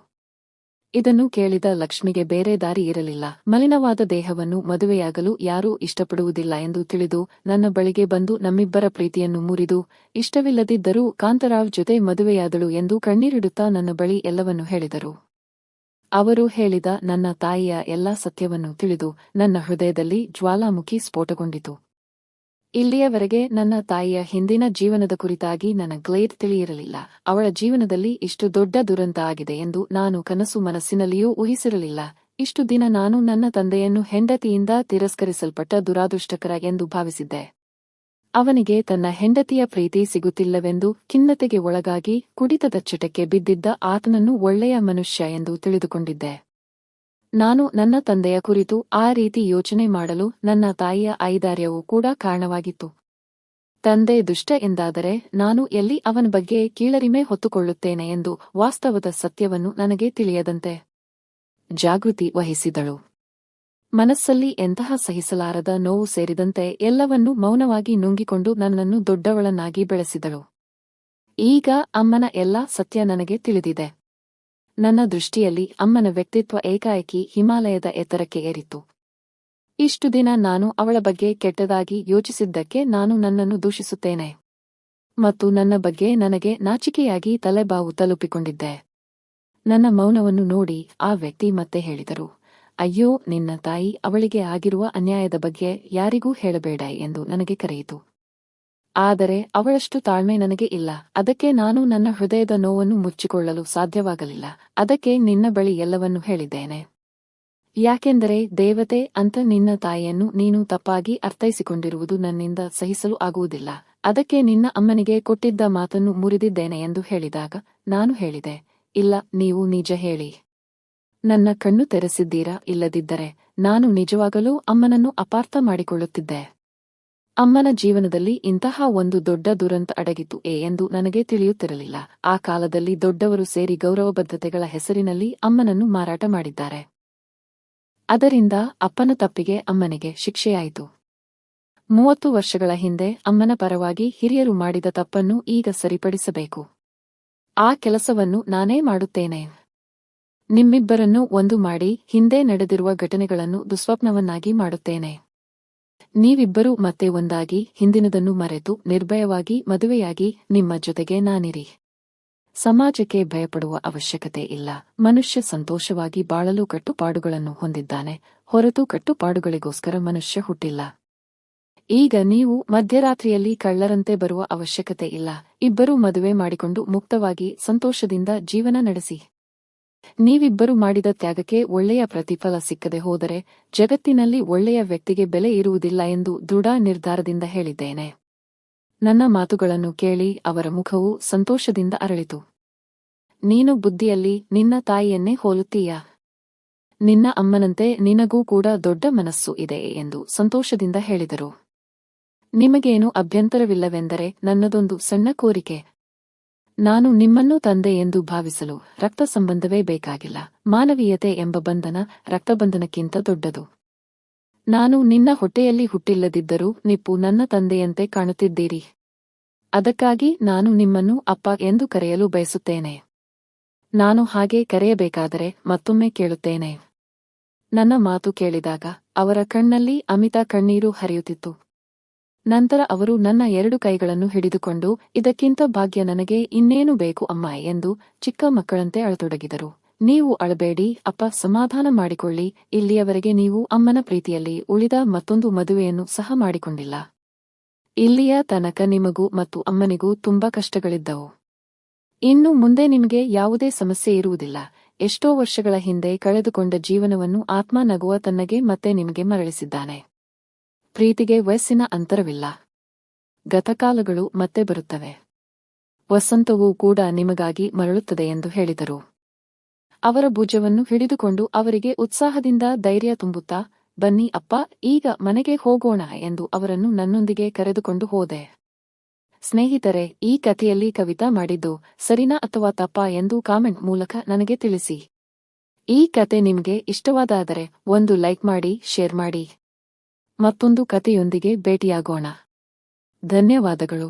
ಇದನ್ನು ಕೇಳಿದ ಲಕ್ಷ್ಮಿಗೆ ಬೇರೆ ದಾರಿ ಇರಲಿಲ್ಲ. ಮಲಿನವಾದ ದೇಹವನ್ನು ಮದುವೆಯಾಗಲು ಯಾರೂ ಇಷ್ಟಪಡುವುದಿಲ್ಲ ಎಂದು ತಿಳಿದು ನನ್ನ ಬಳಿಗೆ ಬಂದು ನಮ್ಮಿಬ್ಬರ ಪ್ರೀತಿಯನ್ನು ಮುರಿದು ಇಷ್ಟವಿಲ್ಲದಿದ್ದರೂ ಕಾಂತರಾವ್ ಜೊತೆ ಮದುವೆಯಾದಳು ಎಂದು ಕಣ್ಣೀರಿಡುತ್ತಾ ನನ್ನ ಬಳಿ ಎಲ್ಲವನ್ನೂ ಹೇಳಿದರು. ಅವರು ಹೇಳಿದ ನನ್ನ ತಾಯಿಯ ಎಲ್ಲಾ ಸತ್ಯವನ್ನು ತಿಳಿದು ನನ್ನ ಹೃದಯದಲ್ಲಿ ಜ್ವಾಲಾಮುಖಿ ಸ್ಫೋಟಗೊಂಡಿತು. ಇಲ್ಲಿಯವರೆಗೆ ನನ್ನ ತಾಯಿಯ ಹಿಂದಿನ ಜೀವನದ ಕುರಿತಾಗಿ ನನ್ನ ಗ್ಲೇಡ್ ತಿಳಿಯಿರಲಿಲ್ಲ. ಅವಳ ಜೀವನದಲ್ಲಿ ಇಷ್ಟು ದೊಡ್ಡ ದುರಂತ ಆಗಿದೆ ಎಂದು ನಾನು ಕನಸು ಮನಸ್ಸಿನಲ್ಲಿಯೂ ಊಹಿಸಿರಲಿಲ್ಲ. ಇಷ್ಟು ದಿನ ನಾನು ನನ್ನ ತಂದೆಯನ್ನು ಹೆಂಡತಿಯಿಂದ ತಿರಸ್ಕರಿಸಲ್ಪಟ್ಟ ದುರಾದೃಷ್ಟಕರ ಎಂದು ಭಾವಿಸಿದ್ದೆ. ಅವನಿಗೆ ತನ್ನ ಹೆಂಡತಿಯ ಪ್ರೀತಿ ಸಿಗುತ್ತಿಲ್ಲವೆಂದು ಖಿನ್ನತೆಗೆ ಒಳಗಾಗಿ ಕುಡಿತದ ಚಟಕ್ಕೆ ಬಿದ್ದಿದ್ದ ಆತನನ್ನು ಒಳ್ಳೆಯ ಮನುಷ್ಯ ಎಂದು ತಿಳಿದುಕೊಂಡಿದ್ದೆ. ನಾನು ನನ್ನ ತಂದೆಯ ಕುರಿತು ಆ ರೀತಿ ಯೋಚನೆ ಮಾಡಲು ನನ್ನ ತಾಯಿಯ ಔದಾರ್ಯವೂ ಕೂಡ ಕಾರಣವಾಗಿತ್ತು. ತಂದೆ ದುಷ್ಟ ಎಂದಾದರೆ ನಾನು ಎಲ್ಲಿ ಅವನ ಬಗ್ಗೆ ಕೀಳರಿಮೆ ಹೊತ್ತುಕೊಳ್ಳುತ್ತೇನೆ ಎಂದು ವಾಸ್ತವದ ಸತ್ಯವನ್ನು ನನಗೆ ತಿಳಿಯದಂತೆ ಜಾಗೃತಿ ವಹಿಸಿದಳು. ಮನಸ್ಸಲ್ಲಿ ಎಂತಹ ಸಹಿಸಲಾರದ ನೋವು ಸೇರಿದಂತೆ ಎಲ್ಲವನ್ನೂ ಮೌನವಾಗಿ ನುಂಗಿಕೊಂಡು ನನ್ನನ್ನು ದೊಡ್ಡವಳನ್ನಾಗಿ ಬೆಳೆಸಿದಳು. ಈಗ ಅಮ್ಮನ ಎಲ್ಲಾ ಸತ್ಯ ನನಗೆ ತಿಳಿದಿದೆ. ನನ್ನ ದೃಷ್ಟಿಯಲ್ಲಿ ಅಮ್ಮನ ವ್ಯಕ್ತಿತ್ವ ಏಕಾಏಕಿ ಹಿಮಾಲಯದ ಎತ್ತರಕ್ಕೆ ಏರಿತು. ಇಷ್ಟು ದಿನ ನಾನು ಅವಳ ಬಗ್ಗೆ ಕೆಟ್ಟದಾಗಿ ಯೋಚಿಸಿದ್ದಕ್ಕೆ ನಾನು ನನ್ನನ್ನು ದೂಷಿಸುತ್ತೇನೆ ಮತ್ತು ನನ್ನ ಬಗ್ಗೆ ನನಗೆ ನಾಚಿಕೆಯಾಗಿ ತಲೆಬಾವು ತಲುಪಿಕೊಂಡಿದ್ದೆ. ನನ್ನ ಮೌನವನ್ನು ನೋಡಿ ಆ ವ್ಯಕ್ತಿ ಮತ್ತೆ ಹೇಳಿದರು, ಅಯ್ಯೋ, ನಿನ್ನ ತಾಯಿ ಅವಳಿಗೆ ಆಗಿರುವ ಅನ್ಯಾಯದ ಬಗ್ಗೆ ಯಾರಿಗೂ ಹೇಳಬೇಡ ಎಂದು ನನಗೆ ಕರೆಯಿತು. ಆದರೆ ಅವಳಷ್ಟು ತಾಳ್ಮೆ ನನಗೆ ಇಲ್ಲ. ಅದಕ್ಕೆ ನಾನು ನನ್ನ ಹೃದಯದ ನೋವನ್ನು ಮುಚ್ಚಿಕೊಳ್ಳಲು ಸಾಧ್ಯವಾಗಲಿಲ್ಲ. ಅದಕ್ಕೆ ನಿನ್ನ ಬಳಿ ಎಲ್ಲವನ್ನೂ ಹೇಳಿದ್ದೇನೆ. ಯಾಕೆಂದರೆ ದೇವತೆ ಅಂತ ನಿನ್ನ ತಾಯಿಯನ್ನು ನೀನು ತಪ್ಪಾಗಿ ಅರ್ಥೈಸಿಕೊಂಡಿರುವುದು ನನ್ನಿಂದ ಸಹಿಸಲು ಆಗುವುದಿಲ್ಲ. ಅದಕ್ಕೆ ನಿನ್ನ ಅಮ್ಮನಿಗೆ ಕೊಟ್ಟಿದ್ದ ಮಾತನ್ನು ಮುರಿದಿದ್ದೇನೆ ಎಂದು ಹೇಳಿದಾಗ ನಾನು ಹೇಳಿದೆ, ಇಲ್ಲ, ನೀವು ನಿಜ ಹೇಳಿ. ನನ್ನ ಕಣ್ಣು ತೆರೆಸಿದ್ದೀರಾ? ಇಲ್ಲದಿದ್ದರೆ ನಾನು ನಿಜವಾಗಲೂ ಅಮ್ಮನನ್ನು ಅಪಾರ್ಥ ಮಾಡಿಕೊಳ್ಳುತ್ತಿದ್ದೆ. ಅಮ್ಮನ ಜೀವನದಲ್ಲಿ ಇಂತಹ ಒಂದು ದೊಡ್ಡ ದುರಂತ ಅಡಗಿತು ಎಂದು ನನಗೆ ತಿಳಿಯುತ್ತಿರಲಿಲ್ಲ. ಆ ಕಾಲದಲ್ಲಿ ದೊಡ್ಡವರು ಸೇರಿ ಗೌರವಬದ್ಧತೆಗಳ ಹೆಸರಿನಲ್ಲಿ ಅಮ್ಮನನ್ನು ಮಾರಾಟ ಮಾಡಿದ್ದಾರೆ. ಅದರಿಂದ ಅಪ್ಪನ ತಪ್ಪಿಗೆ ಅಮ್ಮನಿಗೆ ಶಿಕ್ಷೆಯಾಯಿತು. 30 ವರ್ಷಗಳ ಹಿಂದೆ ಅಮ್ಮನ ಪರವಾಗಿ ಹಿರಿಯರು ಮಾಡಿದ ತಪ್ಪನ್ನು ಈಗ ಸರಿಪಡಿಸಬೇಕು. ಆ ಕೆಲಸವನ್ನು ನಾನೇ ಮಾಡುತ್ತೇನೆ. ನಿಮ್ಮಿಬ್ಬರನ್ನೂ ಒಂದು ಮಾಡಿ ಹಿಂದೆ ನಡೆದಿರುವ ಘಟನೆಗಳನ್ನು ದುಸ್ವಪ್ನವನ್ನಾಗಿ ಮಾಡುತ್ತೇನೆ. ನೀವಿಬ್ಬರೂ ಮತ್ತೆ ಒಂದಾಗಿ ಹಿಂದಿನದನ್ನು ಮರೆತು ನಿರ್ಭಯವಾಗಿ ಮದುವೆಯಾಗಿ ನಿಮ್ಮ ಜೊತೆಗೆ ನಾನಿರಿ. ಸಮಾಜಕ್ಕೆ ಭಯಪಡುವ ಅವಶ್ಯಕತೆ ಇಲ್ಲ. ಮನುಷ್ಯ ಸಂತೋಷವಾಗಿ ಬಾಳಲು ಕಟ್ಟುಪಾಡುಗಳನ್ನು ಹೊಂದಿದ್ದಾನೆ ಹೊರತು ಕಟ್ಟುಪಾಡುಗಳಿಗೋಸ್ಕರ ಮನುಷ್ಯ ಹುಟ್ಟಿಲ್ಲ. ಈಗ ನೀವು ಮಧ್ಯರಾತ್ರಿಯಲ್ಲಿ ಕಳ್ಳರಂತೆ ಬರುವ ಅವಶ್ಯಕತೆ ಇಲ್ಲ. ಇಬ್ಬರೂ ಮದುವೆ ಮಾಡಿಕೊಂಡು ಮುಕ್ತವಾಗಿ ಸಂತೋಷದಿಂದ ಜೀವನ ನಡೆಸಿ. ನೀವಿಬ್ಬರು ಮಾಡಿದ ತ್ಯಾಗಕ್ಕೆ ಒಳ್ಳೆಯ ಪ್ರತಿಫಲ ಸಿಕ್ಕದೆ ಹೋದರೆ ಜಗತ್ತಿನಲ್ಲಿ ಒಳ್ಳೆಯ ವ್ಯಕ್ತಿಗೆ ಬೆಲೆ ಇರುವುದಿಲ್ಲ ಎಂದು ದೃಢ ನಿರ್ಧಾರದಿಂದ ಹೇಳಿದ್ದೇನೆ. ನನ್ನ ಮಾತುಗಳನ್ನು ಕೇಳಿ ಅವರ ಮುಖವು ಸಂತೋಷದಿಂದ ಅರಳಿತು. ನೀನು ಬುದ್ಧಿಯಲ್ಲಿ ನಿನ್ನ ತಾಯಿಯನ್ನೇ ಹೋಲುತ್ತೀಯಾ? ನಿನ್ನ ಅಮ್ಮನಂತೆ ನಿನಗೂ ಕೂಡ ದೊಡ್ಡ ಮನಸ್ಸು ಇದೆ ಎಂದು ಸಂತೋಷದಿಂದ ಹೇಳಿದರು. ನಿಮಗೇನು ಅಭ್ಯಂತರವಿಲ್ಲವೆಂದರೆ ನನ್ನದೊಂದು ಸಣ್ಣ ಕೋರಿಕೆ. ನಾನು ನಿಮ್ಮನ್ನು ತಂದೆ ಎಂದು ಭಾವಿಸಲು ರಕ್ತ ಸಂಬಂಧವೇ ಬೇಕಾಗಿಲ್ಲ. ಮಾನವೀಯತೆ ಎಂಬ ಬಂಧನ ರಕ್ತಬಂಧನಕ್ಕಿಂತ ದೊಡ್ಡದು. ನಾನು ನಿನ್ನ ಹೊಟ್ಟೆಯಲ್ಲಿ ಹುಟ್ಟಿಲ್ಲದಿದ್ದರೂ ನೀವು ನನ್ನ ತಂದೆಯಂತೆ ಕಾಣುತ್ತಿದ್ದೀರಿ. ಅದಕ್ಕಾಗಿ ನಾನು ನಿಮ್ಮನ್ನು ಅಪ್ಪ ಎಂದು ಕರೆಯಲು ಬಯಸುತ್ತೇನೆ. ನಾನು ಹಾಗೆ ಕರೆಯಬೇಕಾದರೆ ಮತ್ತೊಮ್ಮೆ ಕೇಳುತ್ತೇನೆ. ನನ್ನ ಮಾತು ಕೇಳಿದಾಗ ಅವರ ಕಣ್ಣಲ್ಲಿ ಅಮಿತ ಕಣ್ಣೀರು ಹರಿಯುತ್ತಿತ್ತು. ನಂತರ ಅವರು ನನ್ನ 2 ಕೈಗಳನ್ನು ಹಿಡಿದುಕೊಂಡು, ಇದಕ್ಕಿಂತ ಭಾಗ್ಯ ನನಗೆ ಇನ್ನೇನು ಬೇಕು ಅಮ್ಮ ಎಂದು ಚಿಕ್ಕ ಮಕ್ಕಳಂತೆ ಅಳತೊಡಗಿದರು. ನೀವು ಅಳಬೇಡಿ ಅಪ್ಪ, ಸಮಾಧಾನ ಮಾಡಿಕೊಳ್ಳಿ. ಇಲ್ಲಿಯವರೆಗೆ ನೀವು ಅಮ್ಮನ ಪ್ರೀತಿಯಲ್ಲಿ ಉಳಿದ ಮತ್ತೊಂದು ಮದುವೆಯನ್ನು ಸಹ ಮಾಡಿಕೊಂಡಿಲ್ಲ. ಇಲ್ಲಿಯ ತನಕ ನಿಮಗೂ ಮತ್ತು ಅಮ್ಮನಿಗೂ ತುಂಬಾ ಕಷ್ಟಗಳಿದ್ದವು. ಇನ್ನು ಮುಂದೆ ನಿಮಗೆ ಯಾವುದೇ ಸಮಸ್ಯೆ ಇರುವುದಿಲ್ಲ. ಎಷ್ಟೋ ವರ್ಷಗಳ ಹಿಂದೆ ಕಳೆದುಕೊಂಡ ಜೀವನವನ್ನು ಆತ್ಮ ನಗುವ ತನ್ನಗೆ ಮತ್ತೆ ನಿಮಗೆ ಮರಳಿಸಿದ್ದಾನೆ. ಪ್ರೀತಿಗೆ ವಯಸ್ಸಿನ ಅಂತರವಿಲ್ಲ. ಗತಕಾಲಗಳು ಮತ್ತೆ ಬರುತ್ತವೆ. ವಸಂತವೂ ಕೂಡ ನಿಮಗಾಗಿ ಮರಳುತ್ತದೆ ಎಂದು ಹೇಳಿದರು. ಅವರ ಭುಜವನ್ನು ಹಿಡಿದುಕೊಂಡು ಅವರಿಗೆ ಉತ್ಸಾಹದಿಂದ ಧೈರ್ಯ ತುಂಬುತ್ತಾ, ಬನ್ನಿ ಅಪ್ಪ, ಈಗ ಮನೆಗೆ ಹೋಗೋಣ ಎಂದು ಅವರನ್ನು ನನ್ನೊಂದಿಗೆ ಕರೆದುಕೊಂಡು ಹೋದೆ. ಸ್ನೇಹಿತರೆ, ಈ ಕಥೆಯಲ್ಲಿ ಕವಿತಾ ಮಾಡಿದ್ದು ಸರಿನಾ ಅಥವಾ ತಪ್ಪಾ ಎಂದು ಕಾಮೆಂಟ್ ಮೂಲಕ ನನಗೆ ತಿಳಿಸಿ. ಈ ಕತೆ ನಿಮಗೆ ಇಷ್ಟವಾದರೆ ಒಂದು ಲೈಕ್ ಮಾಡಿ, ಶೇರ್ ಮಾಡಿ. ಮತ್ತೊಂದು ಕಥೆಯೊಂದಿಗೆ ಭೇಟಿಯಾಗೋಣ. ಧನ್ಯವಾದಗಳು.